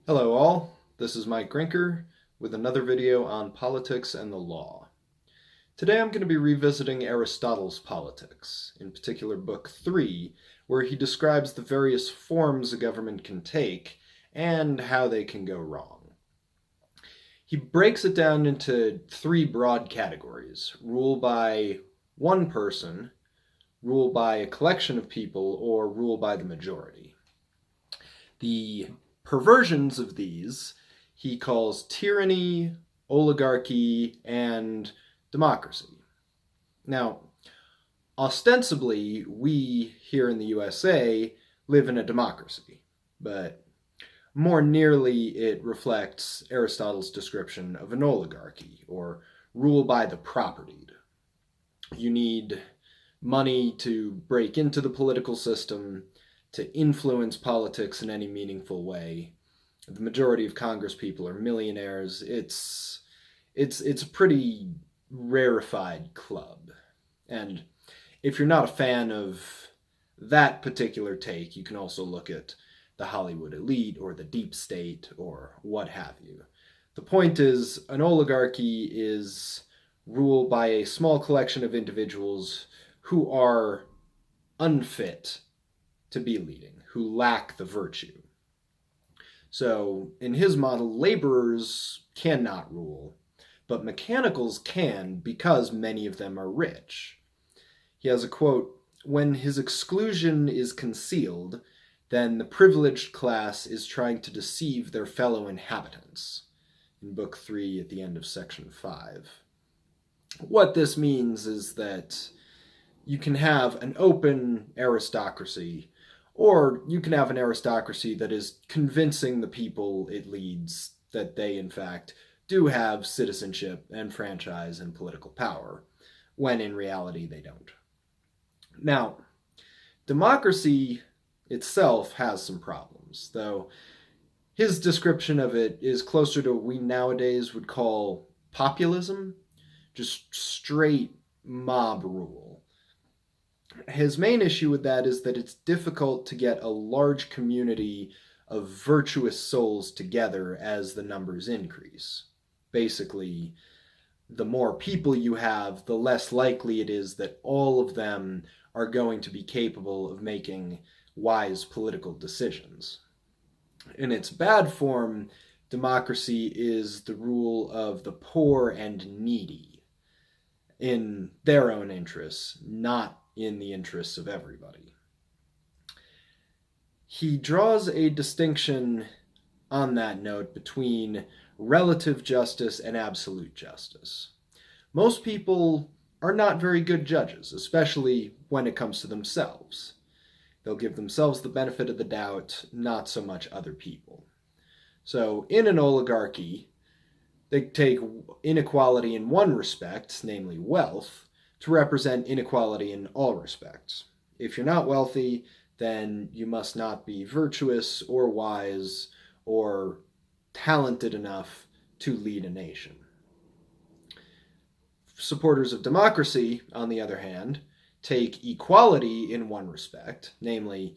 Hello all, this is Mike Grinker with another video on politics and the law. Today I'm going to be revisiting Aristotle's Politics, in particular Book 3, where he describes the various forms a government can take and how they can go wrong. He breaks it down into three broad categories: rule by one person, rule by a collection of people, or rule by the majority. The perversions of these he calls tyranny, oligarchy, and democracy. Now, ostensibly, we here in the USA live in a democracy, but more nearly it reflects Aristotle's description of an oligarchy, or rule by the propertied. You need money to break into the political system, to influence politics in any meaningful way. The majority of Congress people are millionaires. It's a pretty rarefied club. And if you're not a fan of that particular take, you can also look at the Hollywood elite or the deep state or what have you. The point is, an oligarchy is rule by a small collection of individuals who are unfit to be leading, who lack the virtue. So, in his model, laborers cannot rule, but mechanicals can because many of them are rich. He has a quote: "When his exclusion is concealed, then the privileged class is trying to deceive their fellow inhabitants," in Book 3 at the end of Section 5. What this means is that you can have an open aristocracy, or you can have an aristocracy that is convincing the people it leads that they, in fact, do have citizenship and franchise and political power, when in reality they don't. Now, democracy itself has some problems, though his description of it is closer to what we nowadays would call populism, just straight mob rule. His main issue with that is that it's difficult to get a large community of virtuous souls together as the numbers increase. Basically, the more people you have, the less likely it is that all of them are going to be capable of making wise political decisions. In its bad form, democracy is the rule of the poor and needy, in their own interests, not in the interests of everybody. He draws a distinction on that note between relative justice and absolute justice. Most people are not very good judges, especially when it comes to themselves. They'll give themselves the benefit of the doubt, not so much other people. So in an oligarchy, they take inequality in one respect, namely wealth, to represent inequality in all respects. If you're not wealthy, then you must not be virtuous or wise or talented enough to lead a nation. Supporters of democracy, on the other hand, take equality in one respect, namely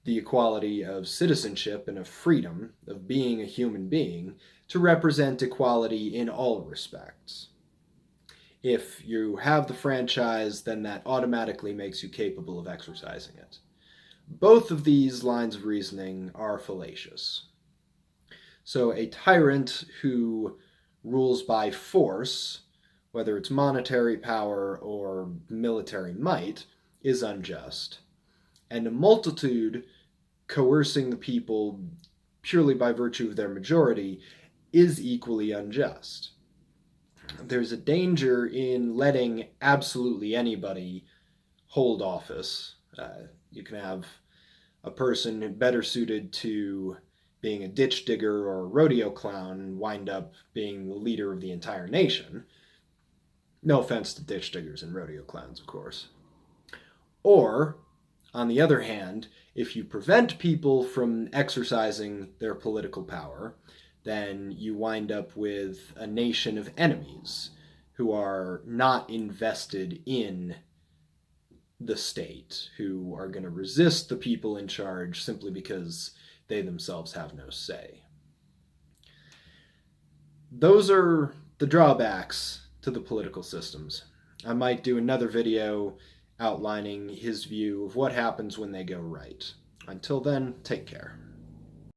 the equality of citizenship and of freedom, of being a human being, to represent equality in all respects. If you have the franchise, then that automatically makes you capable of exercising it. Both of these lines of reasoning are fallacious. So a tyrant who rules by force, whether it's monetary power or military might, is unjust. And a multitude coercing the people purely by virtue of their majority is equally unjust. There's a danger in letting absolutely anybody hold office. You can have a person better suited to being a ditch digger or a rodeo clown and wind up being the leader of the entire nation. No offense to ditch diggers and rodeo clowns, of course. Or, on the other hand, if you prevent people from exercising their political power, then you wind up with a nation of enemies who are not invested in the state, who are going to resist the people in charge simply because they themselves have no say. those are the drawbacks to the political systems. I might do another video outlining his view of what happens when they go right. Until then, take care.